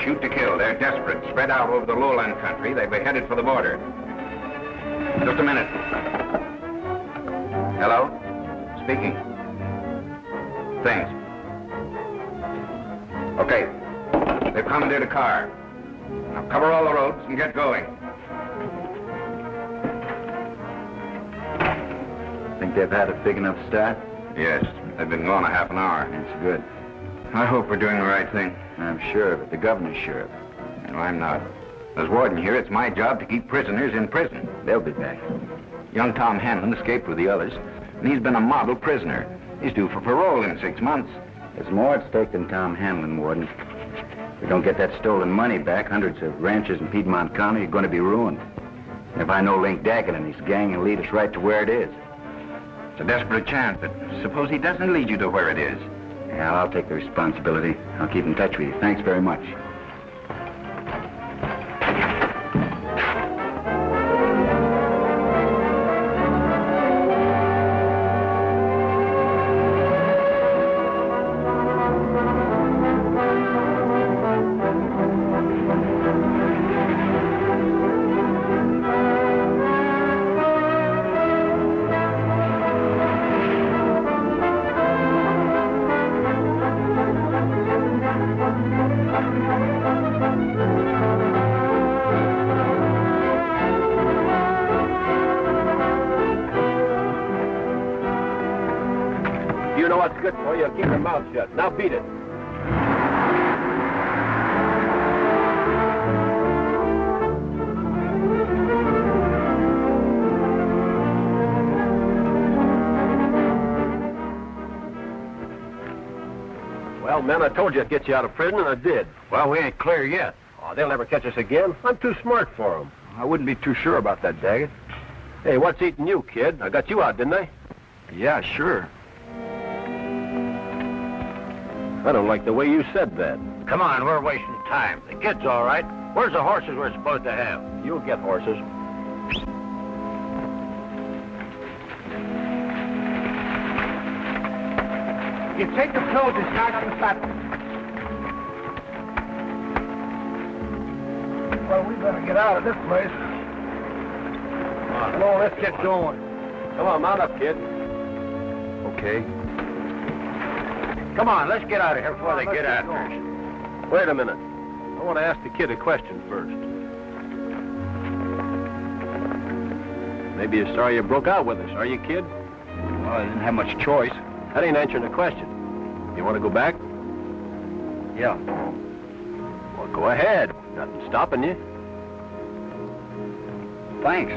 shoot to kill. They're desperate, spread out over the lowland country. They've headed for the border. Just a minute. Hello? Speaking. Thanks. Okay. They've commandeered a car. Now cover all the roads and get going. Think they've had a big enough start? Yes. They've been gone a half an hour. That's good. I hope we're doing the right thing. I'm sure of it. The governor's sure of it. No, I'm not. As warden here, it's my job to keep prisoners in prison. They'll be back. Young Tom Hanlon escaped with the others, and he's been a model prisoner. He's due for parole in 6 months. There's more at stake than Tom Hanlon, Warden. If we don't get that stolen money back, hundreds of ranchers in Piedmont County are going to be ruined. And if I know Link Daggett and his gang will lead us right to where it is. It's a desperate chance, but suppose he doesn't lead you to where it is. Yeah, I'll take the responsibility. I'll keep in touch with you. Thanks very much. You know what's good for you. Keep your mouth shut. Now beat it. Well, man, I told you I'd get you out of prison, and I did. Well, we ain't clear yet. Oh, they'll never catch us again. I'm too smart for them. I wouldn't be too sure about that, Daggett. Hey, what's eating you, kid? I got you out, didn't I? Yeah, sure. I don't like the way you said that. Come on, we're wasting time. The kid's all right. Where's the horses we're supposed to have? You'll get horses. You take the soldiers, start on the platform. Well, we better get out of this place. Come on, let's get going. Come on, mount up, kid. Okay. Come on, let's get out of here before they get after us. Wait a minute. I want to ask the kid a question first. Maybe you're sorry you broke out with us, are you, kid? Well, I didn't have much choice. That ain't answering the question. You want to go back? Yeah. Well, go ahead. Nothing stopping you. Thanks.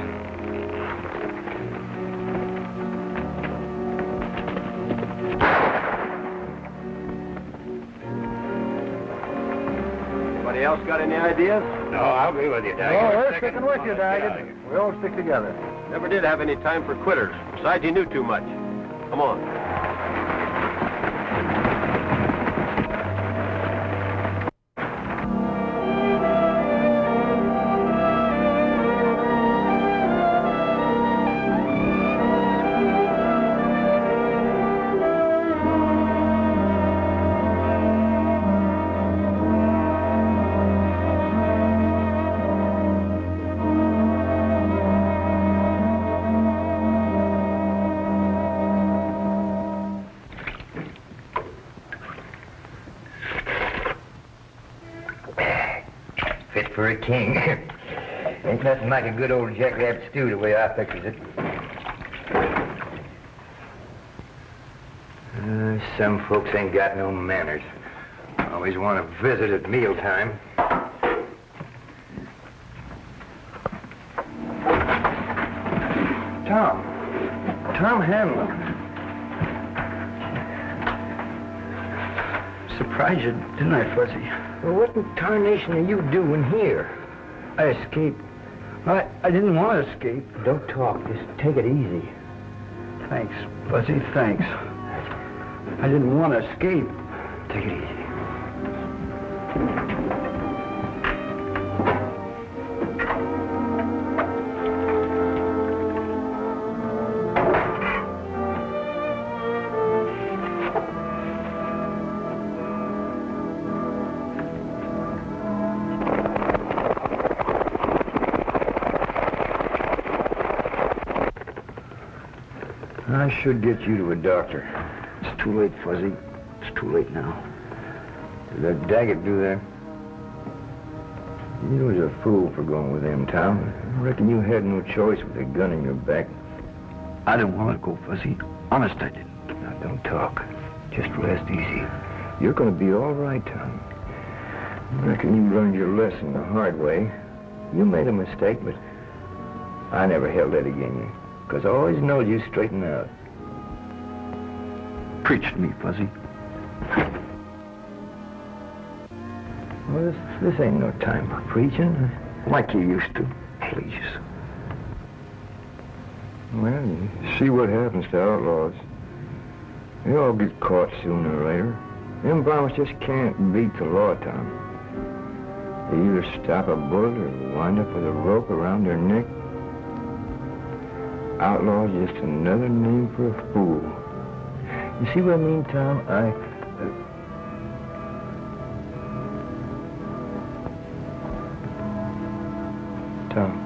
Anybody else got any ideas? No, I'll be with you, Daggett. Oh, we're sticking with you, Daggett. We all stick together. Never did have any time for quitters. Besides, you knew too much. Come on. Fit for a king. Ain't nothing like a good old jackrabbit stew the way I pictures it. Some folks ain't got no manners. Always want to visit at mealtime. Tom Hanlon. Surprised you, didn't I, Fuzzy? Well, what in tarnation are you doing here? I escaped. I didn't want to escape. Don't talk. Just take it easy. Thanks, Fuzzy, thanks. I didn't want to escape. Take it easy. I should get you to a doctor. It's too late, Fuzzy. It's too late now. Did that Daggett do that? You was a fool for going with him, Tom. I reckon you had no choice with a gun in your back. I didn't want to go, Fuzzy. Honest, I didn't. Now, don't talk. Just rest easy. You're going to be all right, Tom. I reckon you learned your lesson the hard way. You made a mistake, but I never held that against you, because I always knowed you straightened out. Preach to me, Fuzzy. Well, this ain't no time for preaching. Like you used to. Please. Well, you see what happens to outlaws. They all get caught sooner or later. Them bombers just can't beat the law, Tom. They either stop a bullet or wind up with a rope around their neck. Outlaw's just another name for a fool. You see what I mean, Tom? Tom.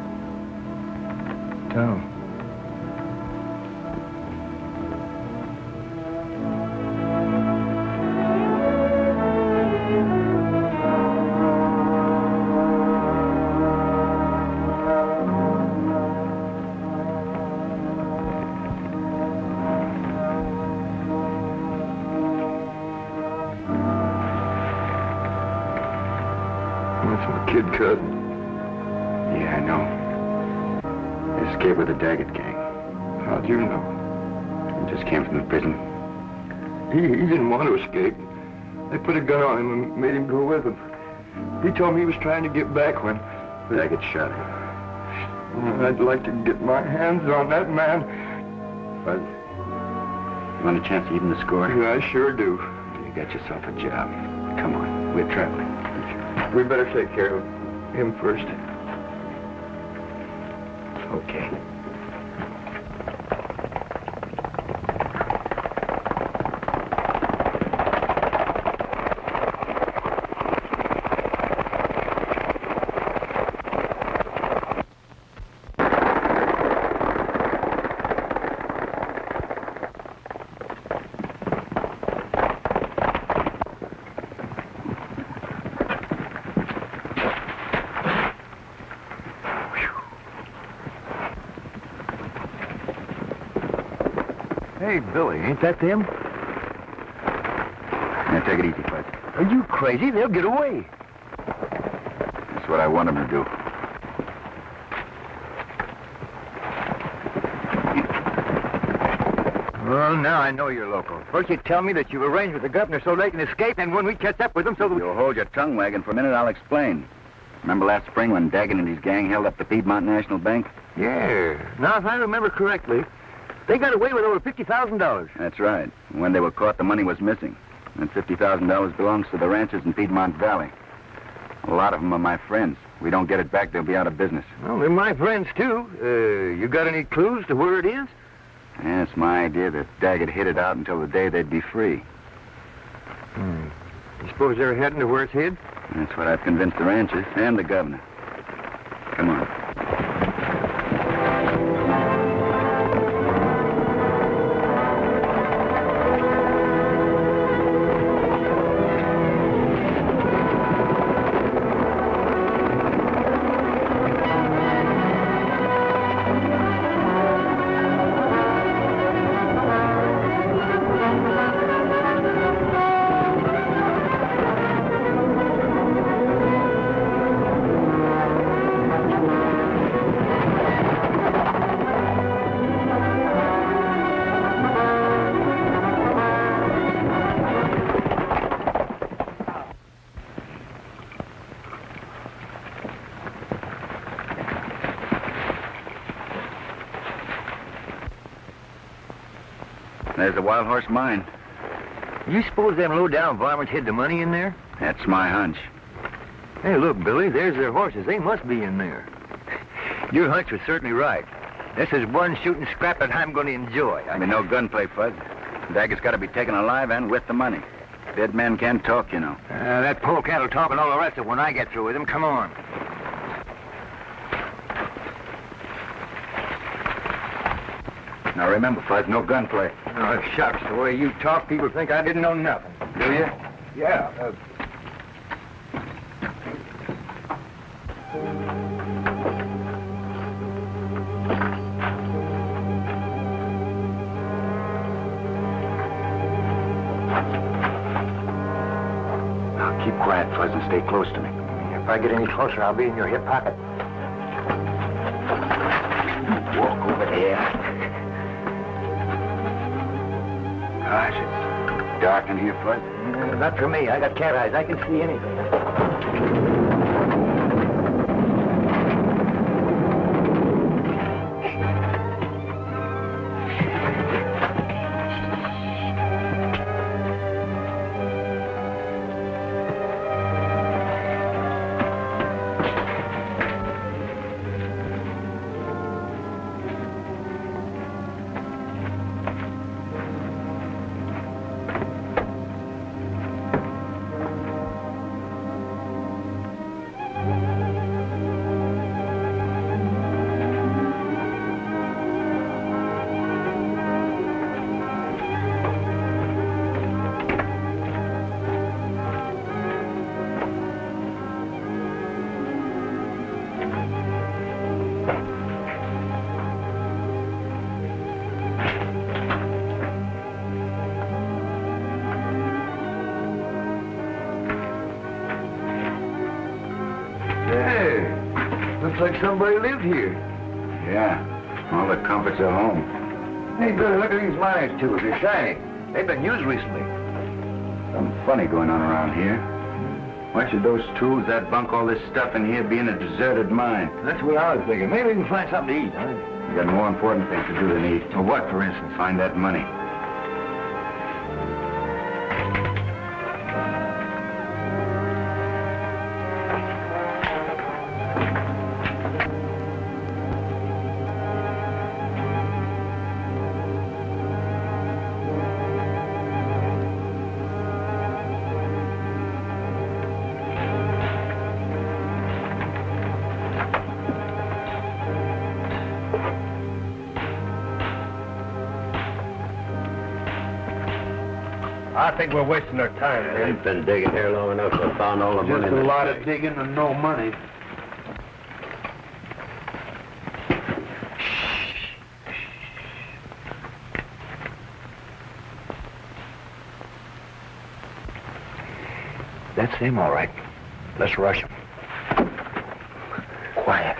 That's my kid cousin. Yeah, I know. He escaped with the Daggett gang. How'd you know? He just came from the prison. He didn't want to escape. They put a gun on him and made him go with them. He told me he was trying to get back when... Daggett shot him. I'd like to get my hands on that man. Buzz, you want a chance to even the score? Yeah, I sure do. You got yourself a job. Come on, we're traveling. We better take care of him first. Okay. Hey, Billy, ain't that them? Now, take it easy, Buzz. Are you crazy? They'll get away. That's what I want them to do. Well, now I know you're local. First you tell me that you've arranged with the governor so they can escape, and when we catch up with them so that... You'll hold your tongue wagging for a minute, I'll explain. Remember last spring when Daggett and his gang held up the Piedmont National Bank? Yeah. Now, if I remember correctly, they got away with over $50,000. That's right. When they were caught, the money was missing. And $50,000 belongs to the ranchers in Piedmont Valley. A lot of them are my friends. If we don't get it back, they'll be out of business. Well, they're my friends, too. You got any clues to where it is? Yeah, it's my idea that Daggett hid it out until the day they'd be free. You suppose they're heading to where it's hid? That's what I've convinced the ranchers and the governor. Come on. There's the Wild Horse Mine. You suppose them low-down varmints hid the money in there? That's my hunch. Hey, look, Billy, there's their horses. They must be in there. Your hunch was certainly right. This is one shooting scrap that I'm going to enjoy. I mean, no gunplay, Fuzz. Daggett's got to be taken alive and with the money. Dead men can't talk, you know. That polecat will talk and all the rest of it when I get through with him. Come on. Now remember, Fuzz, no gunplay. Oh, shucks. The way you talk, people think I didn't know nothing. Do you? Yeah. Now keep quiet, Fuzz, and stay close to me. If I get any closer, I'll be in your hip pocket. Walk over there. Gosh, it's dark in here, Fuzz. Not for me. I got cat eyes. I can see anything. Looks like somebody lived here. Yeah, all the comforts of home. Hey, Billy, look at these mines, too. They're shiny. They've been used recently. Something funny going on around here. Why should those tools that bunk all this stuff in here be in a deserted mine? That's what I was thinking. Maybe we can find something to eat, huh? We got more important things to do than eat. Well, what, for instance? Find that money. I think we're wasting our time, man. We've been digging here long enough to have found all the money. Just a lot of digging and no money. That's them, all right. Let's rush them. Quiet.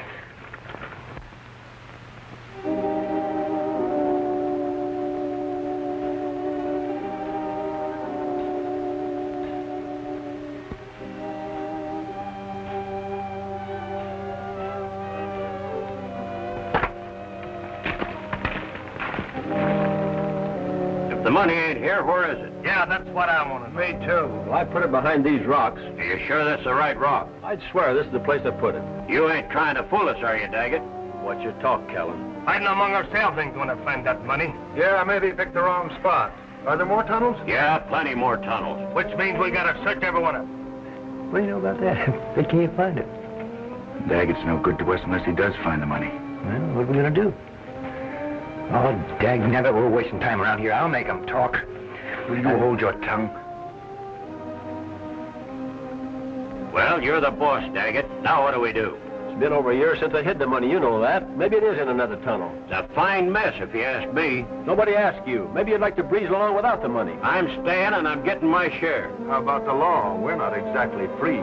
The money ain't here, where is it? Yeah, that's what I want to know. Me, too. Well, I put it behind these rocks. Are you sure that's the right rock? I'd swear this is the place I put it. You ain't trying to fool us, are you, Daggett? What's your talk, Kellen? Fighting among ourselves ain't going to find that money. Yeah, maybe picked the wrong spot. Are there more tunnels? Yeah, plenty more tunnels. Which means we got to search every one of them. What do you know about that? They can't find it. Daggett's no good to us unless he does find the money. Well, what are we going to do? Oh, dag nabbit, we're wasting time around here. I'll make them talk. Will you hold your tongue? Well, you're the boss, Daggett. Now what do we do? It's been over a year since I hid the money, you know that. Maybe it is in another tunnel. It's a fine mess, if you ask me. Nobody asked you. Maybe you'd like to breeze along without the money. I'm staying, and I'm getting my share. How about the law? We're not exactly free.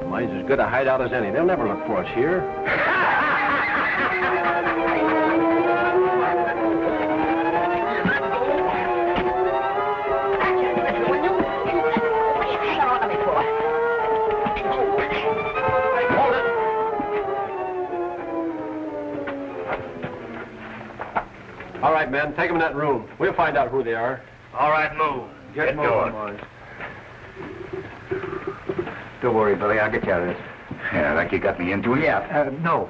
Mine's as good a hideout as any. They'll never look for us here. All right, men, take them in that room. We'll find out who they are. All right, move. Get going. going. Don't worry, Billy. I'll get you out of this. Yeah, like you got me into it? Yeah, no.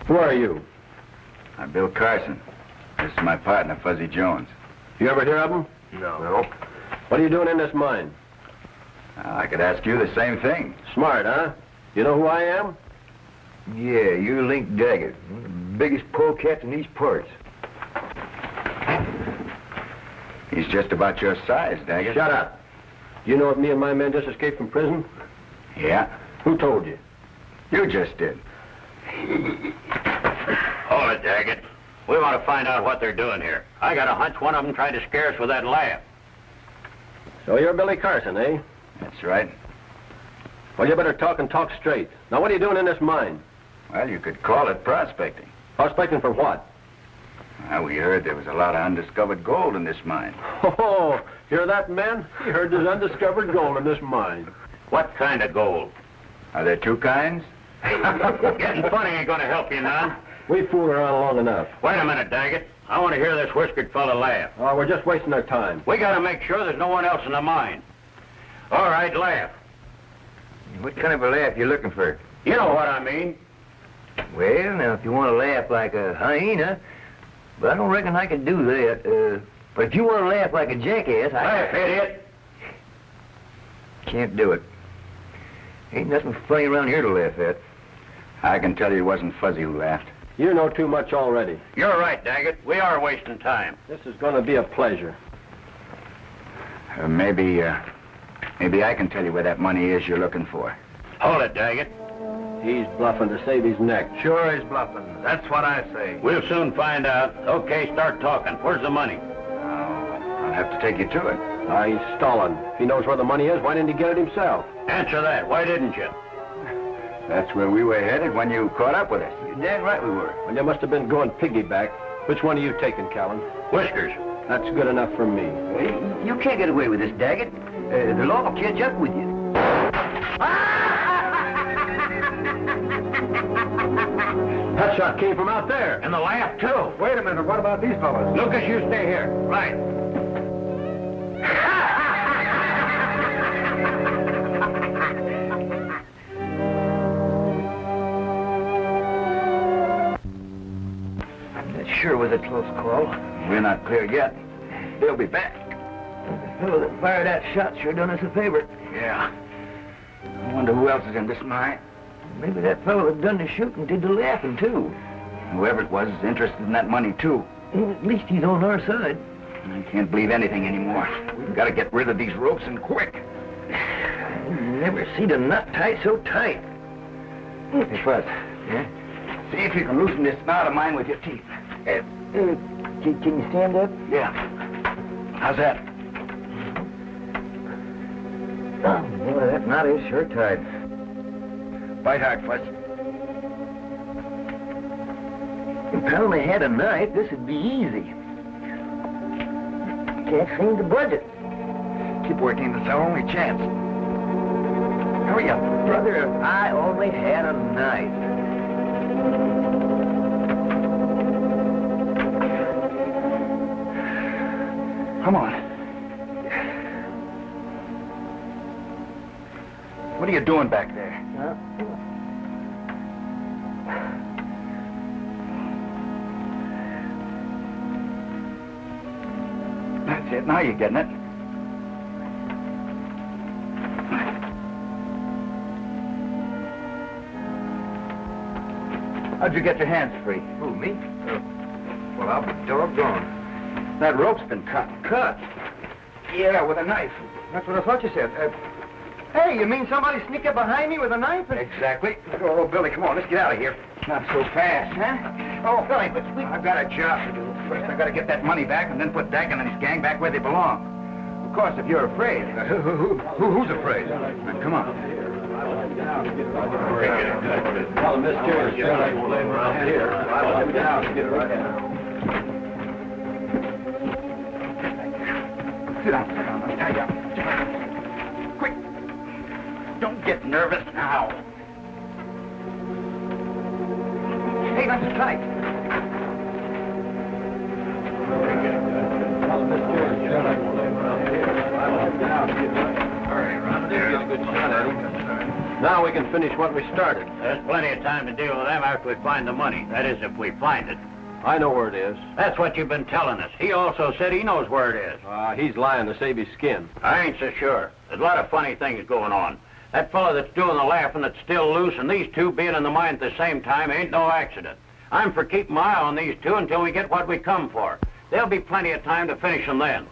Who are you? I'm Bill Carson. This is my partner, Fuzzy Jones. You ever hear of them? No. What are you doing in this mine? I could ask you the same thing. Smart, huh? You know who I am? Yeah, you're Link Daggett, one of the biggest polecats in these parts. He's just about your size, Daggett. Shut up. Do you know if me and my men just escaped from prison? Yeah, Who told you? you just did. Hold it, Daggett. We want to find out what they're doing here. I got a hunch one of them tried to scare us with that laugh. So you're Billy Carson, eh? That's right. Well, you better talk and talk straight. Now, what are you doing in this mine? Well, you could call it prospecting. Prospecting for what? Well, we heard there was a lot of undiscovered gold in this mine. Oh, hear that, men? He heard there's undiscovered gold in this mine. What kind of gold? Are there two kinds? Getting funny ain't gonna help you none. We fooled around long enough. Wait a minute, Daggett. I want to hear this whiskered fella laugh. Oh, we're just wasting our time. We gotta make sure there's no one else in the mine. All right, laugh. What kind of a laugh you looking for? You know what I mean. Well, now, if you want to laugh like a hyena, but I don't reckon I can do that. But if you want to laugh like a jackass, Laugh, idiot. Can't do it. Ain't nothing funny around here to laugh at. I can tell you it wasn't Fuzzy who laughed. You know too much already. You're right, Daggett. We are wasting time. This is going to be a pleasure. Maybe I can tell you where that money is you're looking for. Hold it, Daggett. He's bluffing to save his neck. Sure he's bluffing. That's what I say. We'll soon find out. Okay, start talking. Where's the money? I'll have to take you to it. He's stalling. If he knows where the money is, why didn't he get it himself? Answer that. Why didn't you? That's where we were headed when you caught up with us. You're damn right we were. Well, you must have been going piggyback. Which one are you taking, Callan? Whiskers. That's good enough for me. You can't get away with this, Daggett. The law will catch up with you. That shot came from out there. And the laugh, too. Wait a minute. What about these fellas? Lucas, you stay here. Right. That sure was a close call. We're not clear yet. They'll be back. The fellow that fired that shot sure done us a favor. Yeah. I wonder who else is in this mine. Maybe that fellow that done the shooting did the laughing, too. Whoever it was is interested in that money, too. At least he's on our side. I can't believe anything anymore. We've got to get rid of these ropes and quick. Never seen a nut tie so tight. Hey, Fuzz. Yeah? See if you can loosen this knot of mine with your teeth. Can you stand up? Yeah. How's that? Oh, boy, that knot is sure tight. Bite hard, Fuzz. If I only had a knife, this would be easy. Can't seem to budge it. Keep working. It's our only chance. Hurry up. Brother, if I only had a knife. Come on. What are you doing back there? That's it. Now you're getting it. How'd you get your hands free? Who, me? Well, I'll be doggone. That rope's been cut. Cut? Yeah, with a knife. That's what I thought you said. Hey, you mean somebody sneak up behind me with a knife? Exactly. Oh, Billy, come on. Let's get out of here. Not so fast. Huh? Oh, Billy, but we... I've got a job to do. First, I've got to get that money back and then put Daggett and his gang back where they belong. Of course, if you're afraid. Who's afraid? Now, come on. Well, Miss Jerry's playing around here. I'll get out and get it right now. Sit down. I'll tie you up. Quick. Don't get nervous now. Hey, that's tight. Well, Miss Jerry's playing around here. I'll get out and get it right now. All right, Ron. Get a good shot at him. Now we can finish what we started. There's plenty of time to deal with them after we find the money. That is, if we find it. I know where it is. That's what you've been telling us. He also said he knows where it is. He's lying to save his skin. I ain't so sure. There's a lot of funny things going on. That fellow that's doing the laughing that's still loose, and these two being in the mine at the same time ain't no accident. I'm for keeping my eye on these two until we get what we come for. There'll be plenty of time to finish them then.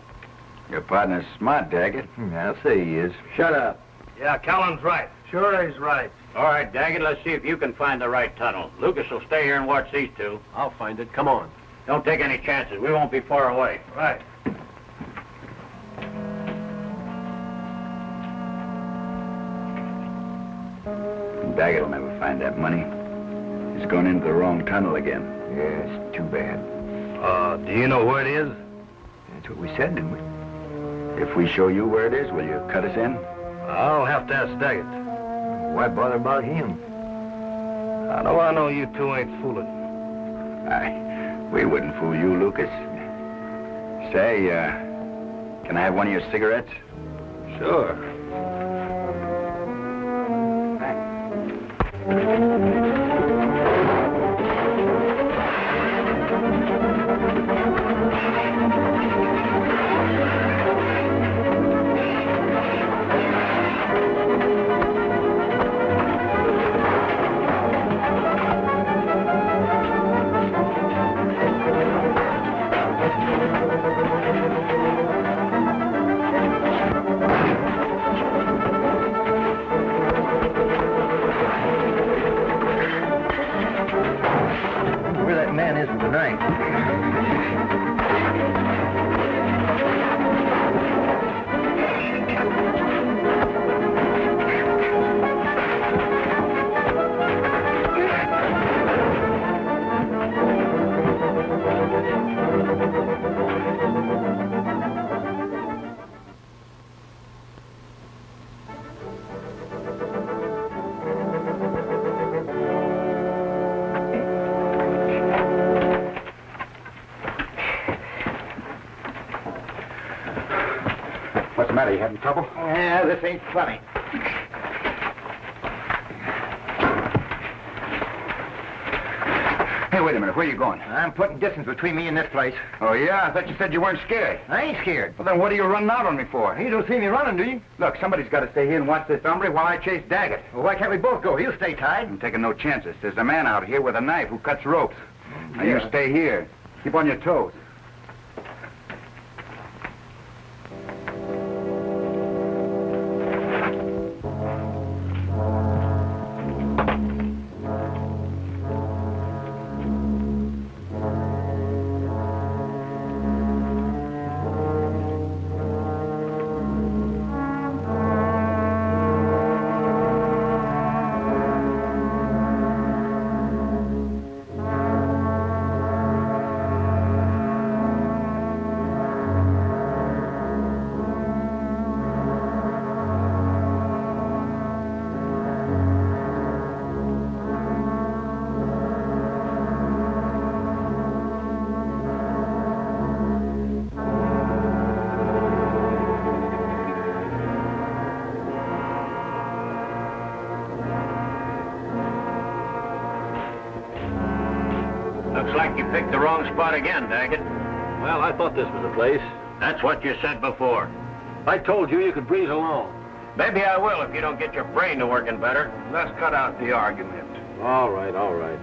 Your partner's smart, Daggett. I'll say he is. Shut up. Yeah, Callan's right. Sure he's right. All right, Daggett, let's see if you can find the right tunnel. Lucas will stay here and watch these two. I'll find it. Come on. Don't take any chances. We won't be far away. Right. Daggett will never find that money. He's gone into the wrong tunnel again. Yeah, it's too bad. Do you know where it is? That's what we said, didn't we? If we show you where it is, will you cut us in? I'll have to ask Daggett. Why bother about him? I know you two ain't fooling. We wouldn't fool you, Lucas. Say, can I have one of your cigarettes? Sure. Where that man is with the knife. What's the matter? You having trouble? Yeah, this ain't funny. Hey, wait a minute. Where are you going? I'm putting distance between me and this place. Oh, yeah? I thought you said you weren't scared. I ain't scared. Well, then what are you running out on me for? You don't see me running, do you? Look, somebody's got to stay here and watch this hombre while I chase Daggett. Well, why can't we both go? He'll stay tied. I'm taking no chances. There's a man out here with a knife who cuts ropes. Now, you Yeah. stay here. Keep on your toes. Looks like you picked the wrong spot again, Daggett. Well, I thought this was the place. That's what you said before. I told you could breeze along. Maybe I will if you don't get your brain to working better. Let's cut out the argument. All right, all right.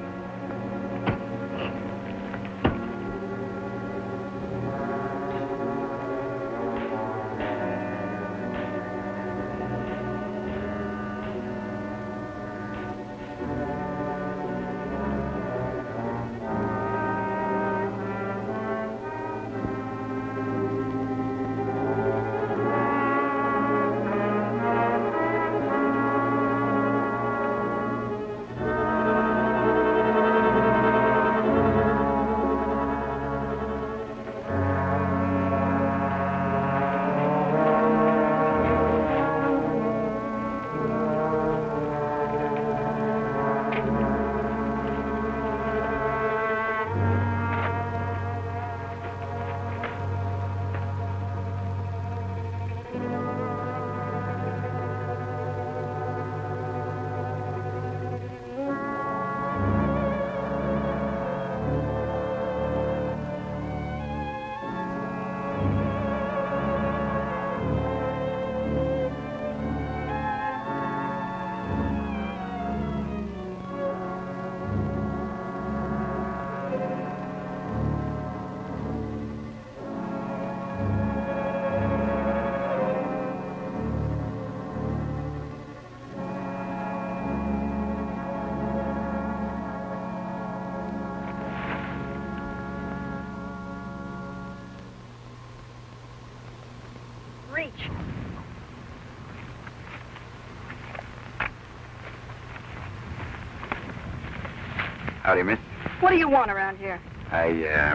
Howdy, miss. What do you want around here?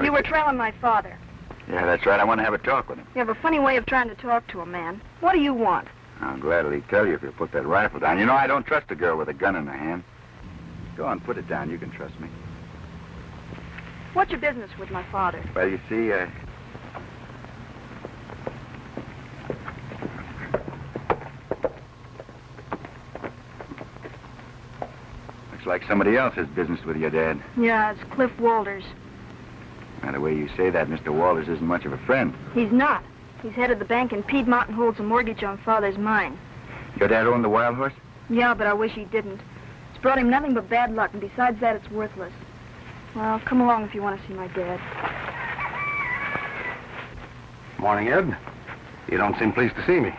You were trailing my father. Yeah, that's right. I want to have a talk with him. You have a funny way of trying to talk to a man. What do you want? I'll gladly tell you if you'll put that rifle down. You know, I don't trust a girl with a gun in her hand. Go on, put it down. You can trust me. What's your business with my father? Well, you see, looks like somebody else has business with your dad. Yeah, it's Cliff Walters. Now, the way you say that, Mr. Walters isn't much of a friend. He's not. He's head of the bank in Piedmont and holds a mortgage on Father's mine. Your dad owned the Wild Horse? Yeah, but I wish he didn't. It's brought him nothing but bad luck, and besides that, it's worthless. Well, come along if you want to see my dad. Morning, Ed. You don't seem pleased to see me.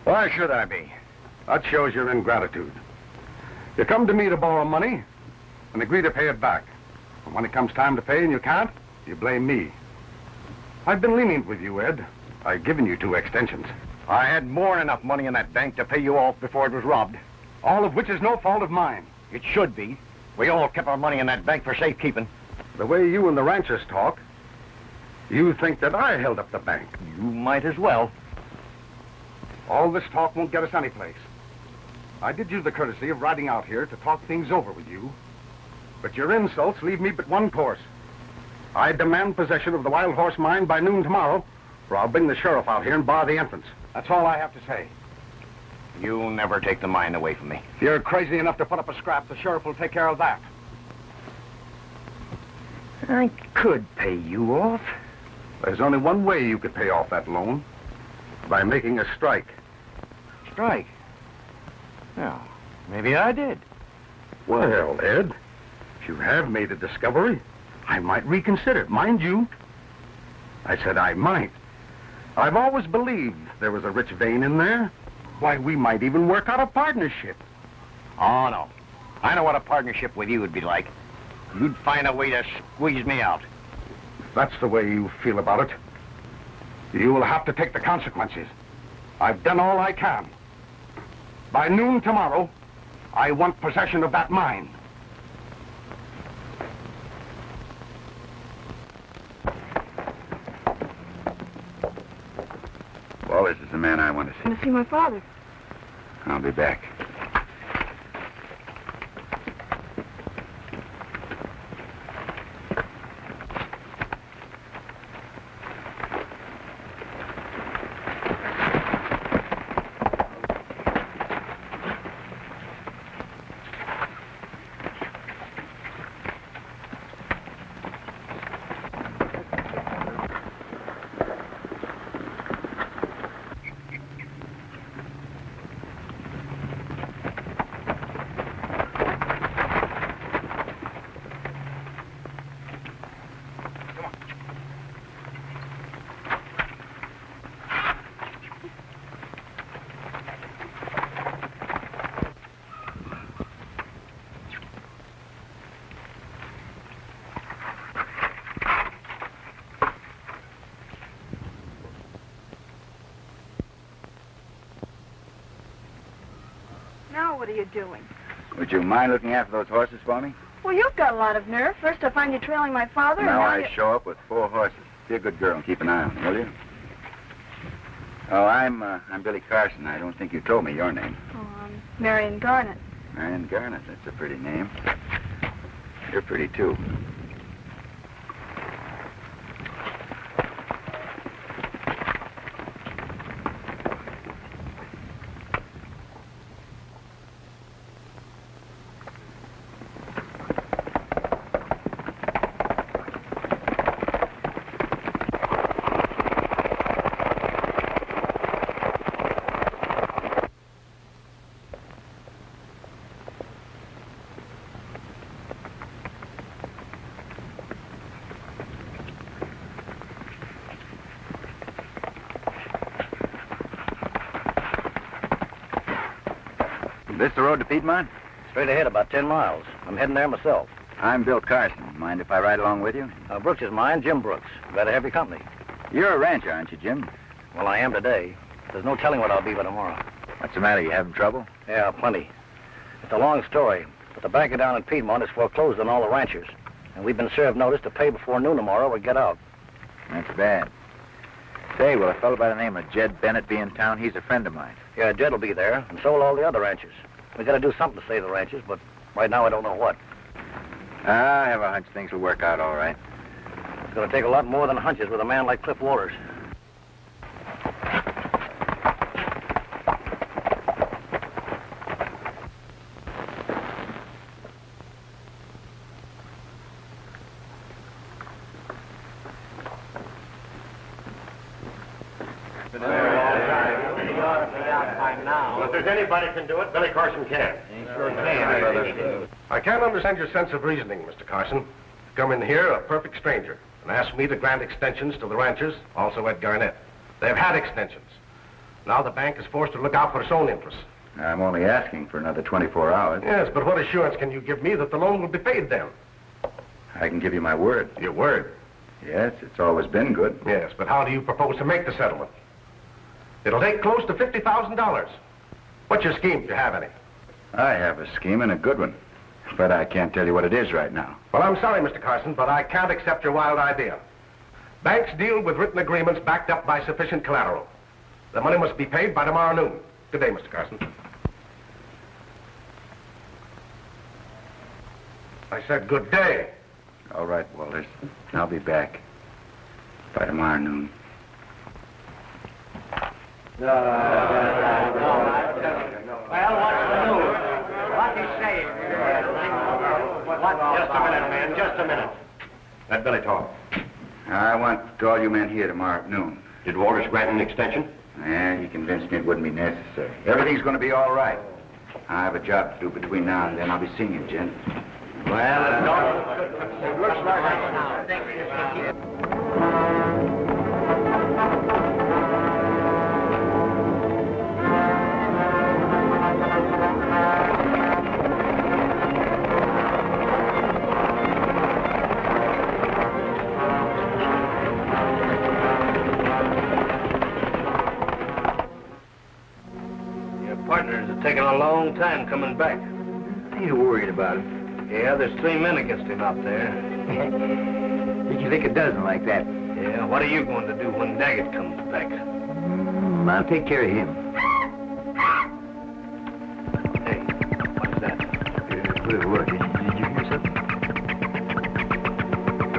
Why should I be? That shows your ingratitude. You come to me to borrow money and agree to pay it back. And when it comes time to pay and you can't, you blame me. I've been lenient with you, Ed. I've given you 2 extensions. I had more than enough money in that bank to pay you off before it was robbed. All of which is no fault of mine. It should be. We all kept our money in that bank for safekeeping. The way you and the ranchers talk, you think that I held up the bank. You might as well. All this talk won't get us anyplace. I did you the courtesy of riding out here to talk things over with you. But your insults leave me but one course. I demand possession of the Wild Horse mine by noon tomorrow, or I'll bring the sheriff out here and bar the entrance. That's all I have to say. You'll never take the mine away from me. If you're crazy enough to put up a scrap, the sheriff will take care of that. I could pay you off. There's only one way you could pay off that loan. By making a strike. Strike? Well, maybe I did. Well, Ed, if you have made a discovery, I might reconsider. Mind you, I said I might. I've always believed there was a rich vein in there. Why, we might even work out a partnership. Oh, no. I know what a partnership with you would be like. You'd find a way to squeeze me out. If that's the way you feel about it, you will have to take the consequences. I've done all I can. By noon tomorrow, I want possession of that mine. Wallace is the man I want to I see. want to see my father. I'll be back. Now what are you doing? Would you mind looking after those horses for me? Well, you've got a lot of nerve. First I find you trailing my father, Now and I show up with 4 horses. Be a good girl and keep an eye on them, will you? Oh, I'm Billy Carson. I don't think you told me your name. Oh, I'm Marion Garnett. Marion Garnett. That's a pretty name. You're pretty, too. This the road to Piedmont? Straight ahead, about 10 miles. I'm heading there myself. I'm Bill Carson. Mind if I ride along with you? Brooks is mine, Jim Brooks. Glad to have your company. You're a rancher, aren't you, Jim? Well, I am today. There's no telling what I'll be by tomorrow. What's the matter? You having trouble? Yeah, plenty. It's a long story, but the banker down in Piedmont is foreclosed on all the ranchers. And we've been served notice to pay before noon tomorrow or get out. That's bad. Say, will a fellow by the name of Jed Bennett be in town? He's a friend of mine. Yeah, Jed will be there, and so will all the other ranchers. We got to do something to save the ranchers, but right now I don't know what. I have a hunch things will work out all right. It's going to take a lot more than hunches with a man like Cliff Walters. Well, if there's anybody can do it, Billy Carson can. I can't understand your sense of reasoning, Mr. Carson. You come in here, a perfect stranger, and ask me to grant extensions to the ranchers, also Ed Garnett. They've had extensions. Now the bank is forced to look out for its own interests. I'm only asking for another 24 hours. Yes, but what assurance can you give me that the loan will be paid then? I can give you my word. Your word? Yes, it's always been good. Yes, but how do you propose to make the settlement? It'll take close to $50,000. What's your scheme, if you have any? I have a scheme and a good one, but I can't tell you what it is right now. Well, I'm sorry, Mr. Carson, but I can't accept your wild idea. Banks deal with written agreements backed up by sufficient collateral. The money must be paid by tomorrow noon. Good day, Mr. Carson. I said good day. All right, Walters. I'll be back by tomorrow noon. Well, what's the news? What do you say? Just a minute, man, just a minute. Let Billy talk. I want all you men here tomorrow at noon. Did Walters grant an extension? And he convinced me it wouldn't be necessary. Everything's going to be all right. I have a job to do between now and then. I'll be seeing you, Jen. Well, It looks like Your partners are taking a long time coming back. Ain't you worried about it? Yeah, there's 3 men against him out there. Did you think a dozen like that? Yeah, what are you going to do when Daggett comes back? I'll take care of him. Hey, what's that? What? Did you hear something?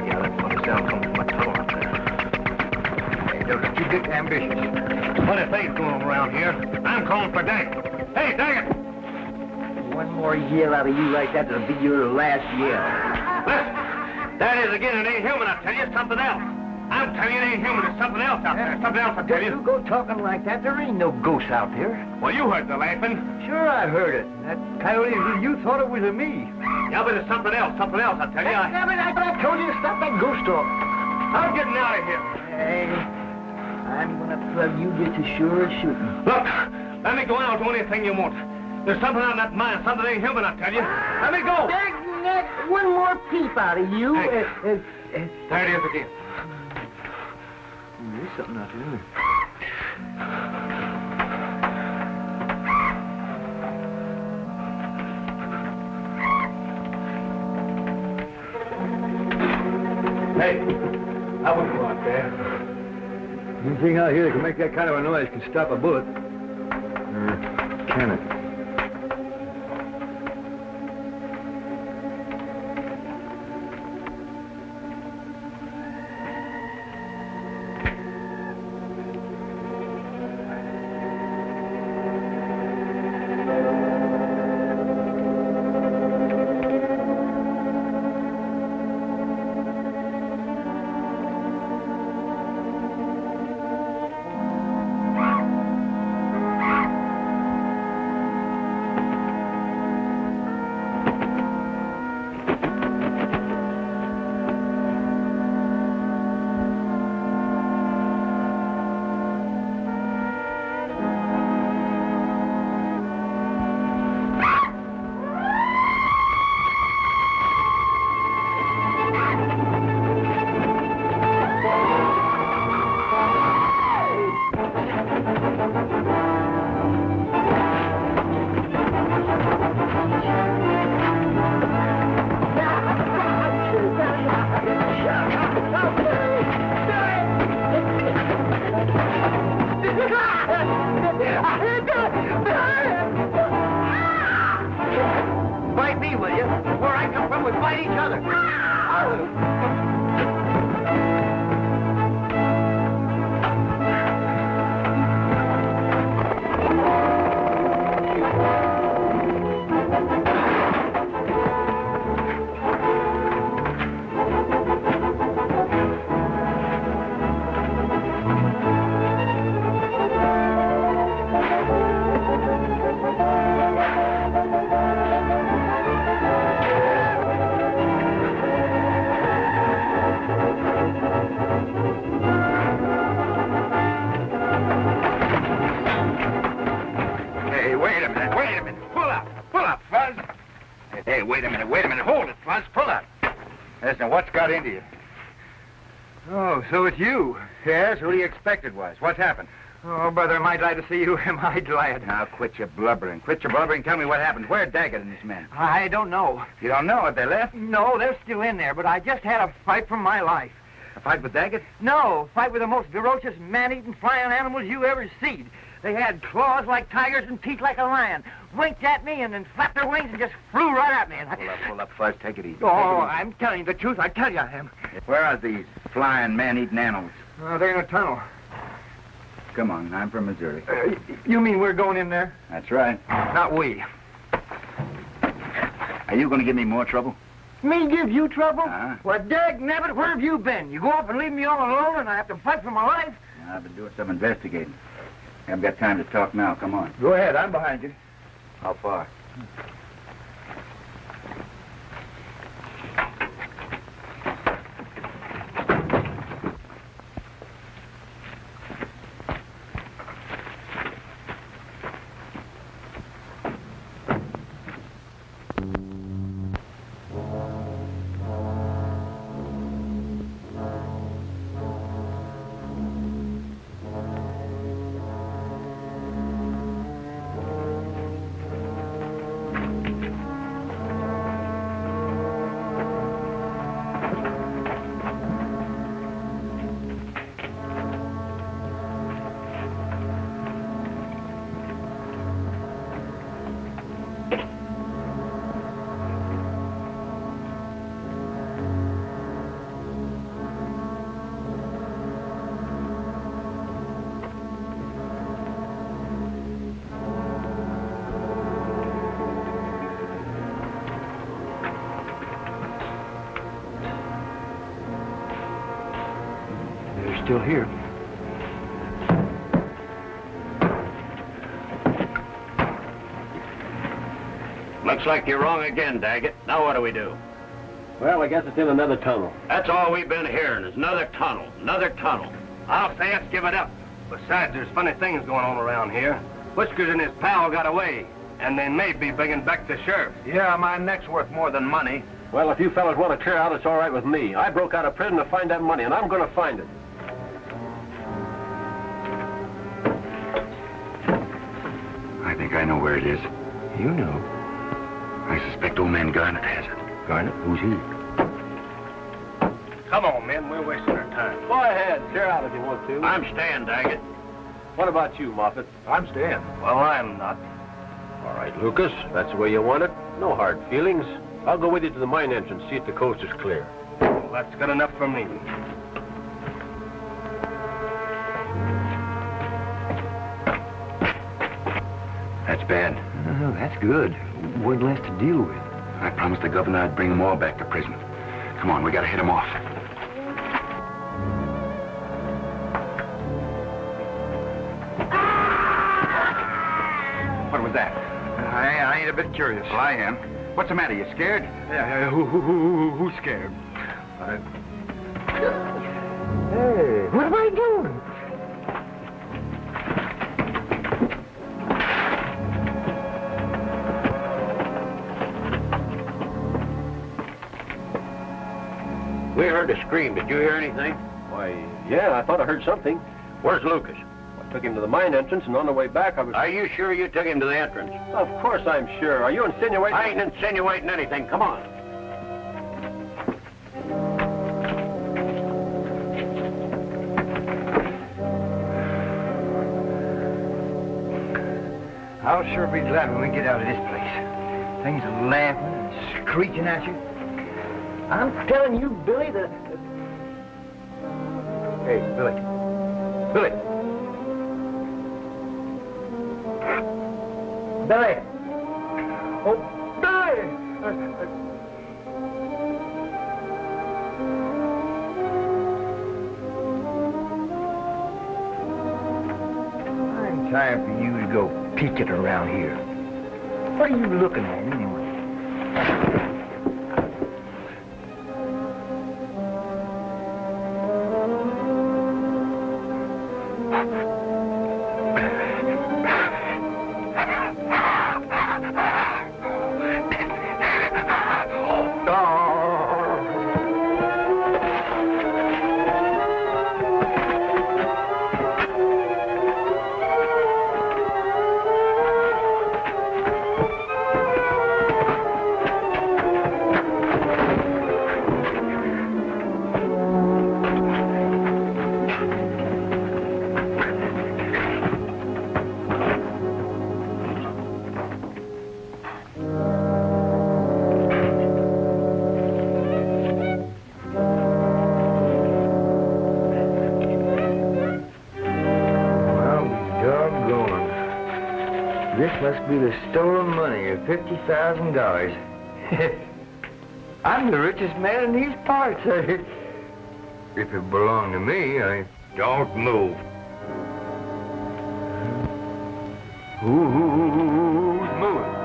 Yeah, that funny sound comes from my tunnel out there. Hey, don't you get ambitious. What if things going around here? I'm calling for Daggett. Hey, Daggett! One more yell out of you like that, it'll be your last yell. Listen, that is again, it ain't human, I tell you, it's something else. I'm telling you, it ain't human, it's something else out there. Something else, I tell you. You go talking like that, there ain't no ghosts out there. Well, you heard the laughing. Sure, I heard it. That coyote, you thought it was a me. Yeah, but it's something else, I tell you. Damn it, I told you to stop that ghost talk. I'm getting out of here. Hey, I'm gonna plug you just as sure as shooting. Look, let me go and I'll do anything you want. There's something on that mine, something ain't human, I tell you. Let me go. One more peep out of you. Hey. There it is again. There's something out there. Hey, I wouldn't go out there. Anything out here that can make that kind of a noise can stop a bullet. Or can it? Fight me, will you? Where I come from, we fight each other. Hey, wait a minute. Pull up, Fuzz. Hey, wait a minute. Hold it, Fuzz. Pull up. Listen, what's got into you? Oh, so it's you. Yes, who do you expect it was? What's happened? Oh, brother, am I glad to see you? Am I glad? Now, quit your blubbering. Tell me what happened. Where'd Daggett and his men? I don't know. You don't know if they left? No, they're still in there, but I just had a fight for my life. A fight with Daggett? No, fight with the most ferocious, man-eating, flying animals you ever seed. They had claws like tigers and teeth like a lion. Winked at me and then flapped their wings and just flew right at me. And Pull up, Fuzz. Take it easy. Oh, I'm telling you the truth. I tell you I am. Where are these flying, man-eating animals? They're in a tunnel. Come on, I'm from Missouri. You mean we're going in there? That's right. Not we. Are you going to give me more trouble? Me give you trouble? Uh-huh. Well, dag nabbit, where have you been? You go off and leave me all alone and I have to fight for my life? I've been doing some investigating. I haven't got time to talk now. Come on. Go ahead, I'm behind you. How far? They're still here. Looks like you're wrong again, Daggett. Now what do we do? Well, I guess it's in another tunnel. That's all we've been hearing is another tunnel. I'll say let's give it up. Besides, there's funny things going on around here. Whiskers and his pal got away, and they may be bringing back the sheriff. Yeah, my neck's worth more than money. Well, if you fellas want to clear out, it's all right with me. I broke out of prison to find that money, and I'm going to find it. I think I know where it is. You know. I suspect old man Garnett has it. Garnett? Who's he? Come on, men. We're wasting our time. Go ahead, clear out if you want to. I'm staying, Daggett. What about you, Moffat? I'm staying. Well, I'm not. All right, Lucas, that's the way you want it. No hard feelings. I'll go with you to the mine entrance, see if the coast is clear. Well, that's good enough for me. That's bad. Oh, that's good. One less to deal with. I promised the governor I'd bring them all back to prison. Come on, we gotta head them off. What was that? I ain't a bit curious. Well, I am. What's the matter? You scared? Yeah, who's scared? Hey, what am I doing? We heard a scream. Did you hear anything? Why, yeah, I thought I heard something. Where's Lucas? I took him to the mine entrance, and on the way back, I was... Are you sure you took him to the entrance? Of course I'm sure. Are you insinuating... I ain't insinuating anything. Come on. I'll sure be glad when we get out of this place. Things are laughing and screeching at you. I'm telling you, Billy, that... Hey, Billy. Billy. Billy. Oh, Billy! I'm time for you to go peeking around here. What are you looking at, anyway? This must be the stolen money of $50,000. I'm the richest man in these parts. If it belonged to me, I don't move. Who's moving?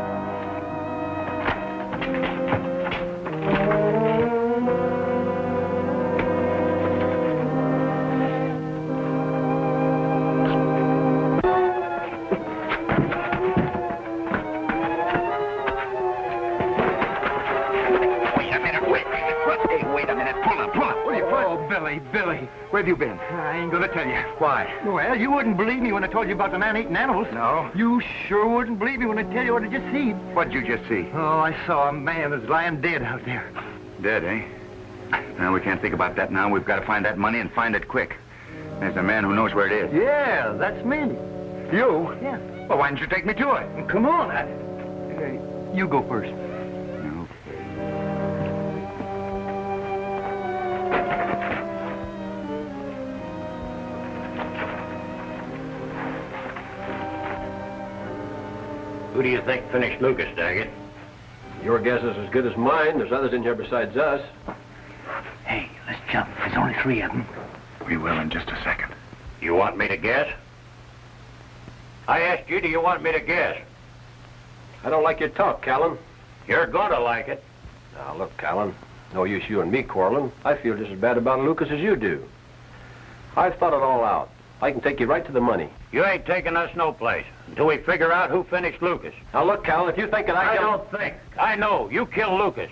Billy, where have you been? I ain't gonna tell you. Why? Well, you wouldn't believe me when I told you about the man eating animals. No. You sure wouldn't believe me when I tell you what I just seen. What'd you just see? Oh, I saw a man that's lying dead out there. Dead, eh? No, we can't think about that now. We've got to find that money and find it quick. There's a man who knows where it is. Yeah, that's me. You? Yeah. Well, why didn't you take me to it? Come on. You go first. Who do you think finished Lucas, Daggett? Your guess is as good as mine. There's others in here besides us. Hey, let's jump. There's only 3 of them. We will in just a second. You want me to guess? I asked you, do you want me to guess? I don't like your talk, Callan. You're gonna like it. Now, look, Callan, no use you and me quarreling. I feel just as bad about Lucas as you do. I've thought it all out. I can take you right to the money. You ain't taking us no place until we figure out who finished Lucas. Now, look, Callan, if you think that I don't think. I know. You killed Lucas.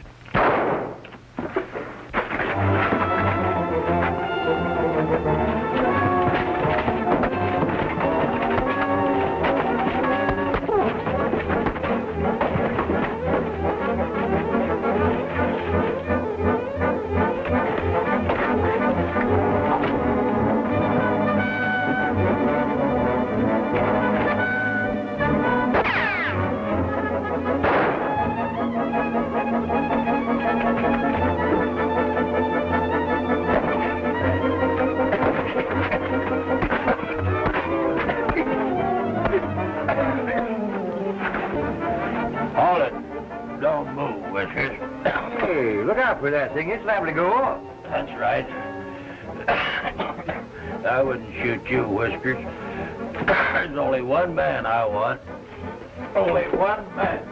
Hold it. Don't move, Whiskers. Hey, look out for that thing. It's liable to go off. That's right. I wouldn't shoot you, Whiskers. There's only one man I want. Only one man.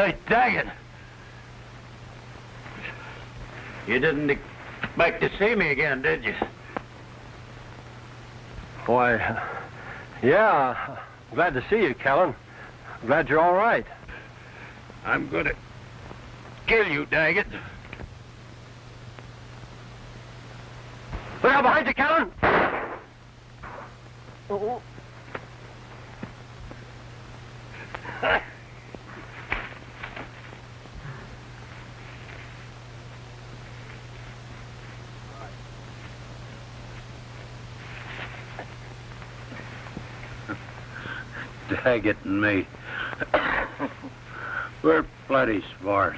Hey, Daggett. You didn't expect to see me again, did you? Why, yeah. Glad to see you, Callan. Glad you're all right. I'm gonna kill you, Daggett. Look out behind you, Callan! Oh. Daggett and me. We're bloody smart.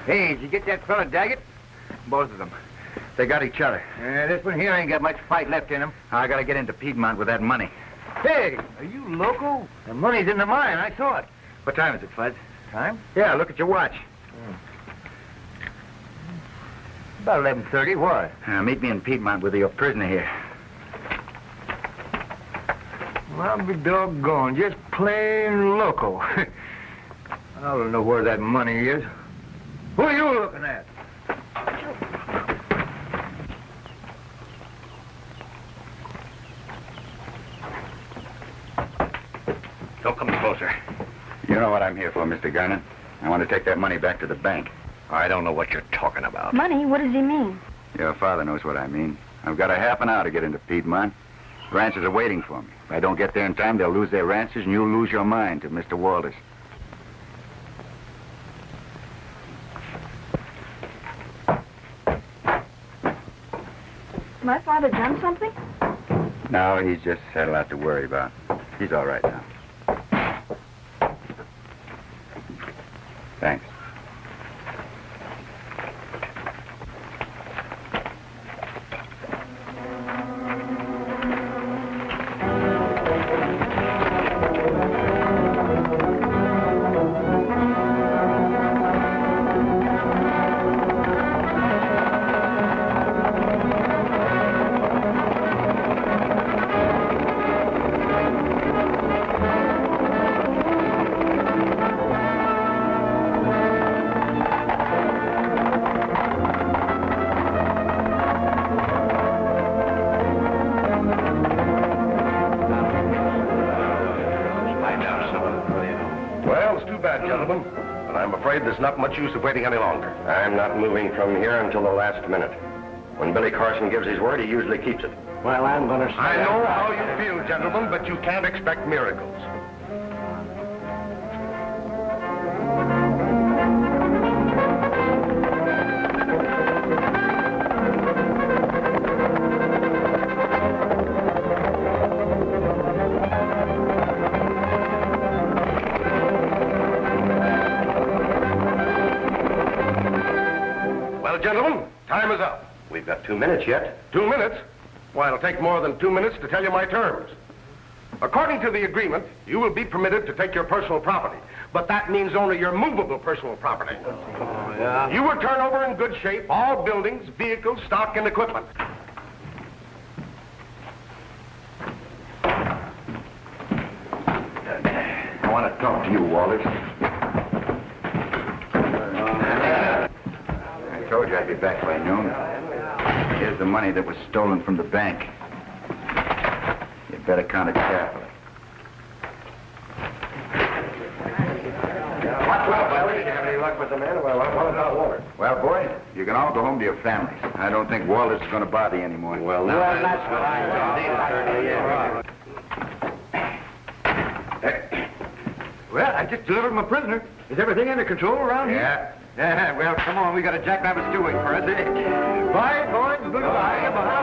Hey, did you get that fella, Daggett? Both of them. They got each other. This one here ain't got much fight left in him. I gotta get into Piedmont with that money. Hey, are you loco? The money's in the mine. I saw it. What time is it, Fudge? Time? Yeah, look at your watch. About 11:30. Why? Meet me in Piedmont with your prisoner here. Well, I'll be doggone. Just plain loco. I don't know where that money is. Who are you looking at? Don't come closer. You know what I'm here for, Mr. Garner. I want to take that money back to the bank. I don't know what you're talking about. Money? What does he mean? Your father knows what I mean. I've got a half an hour to get into Piedmont. Ranchers are waiting for me. If I don't get there in time, they'll lose their ranches, and you'll lose your mind to Mr. Walters. My father done something? No, he's just had a lot to worry about. He's all right now. Thanks. Gentlemen, but I'm afraid there's not much use of waiting any longer. I'm not moving from here until the last minute. When Billy Carson gives his word, he usually keeps it. Well, I'm gonna stay. I know how you feel, gentlemen, but you can't expect miracles. Gentlemen, time is up. We've got 2 minutes yet. 2 minutes? Why, it'll take more than 2 minutes to tell you my terms. According to the agreement, you will be permitted to take your personal property, but that means only your movable personal property. Oh, yeah? You will turn over in good shape all buildings, vehicles, stock, and equipment. I want to talk to you, Walters. I told you I'd be back by noon. Here's the money that was stolen from the bank. You better count it carefully. Did you have any luck with the man? Well, what about Walter? Well, boys, you can all go home to your families. I don't think Walters is going to bother you anymore. Well, that's what I Well, I just delivered my prisoner. Is everything under control around here? Yeah, well, come on. We got a jackrabbit stew waiting for us, eh? Bye, boys. Goodbye. Bye.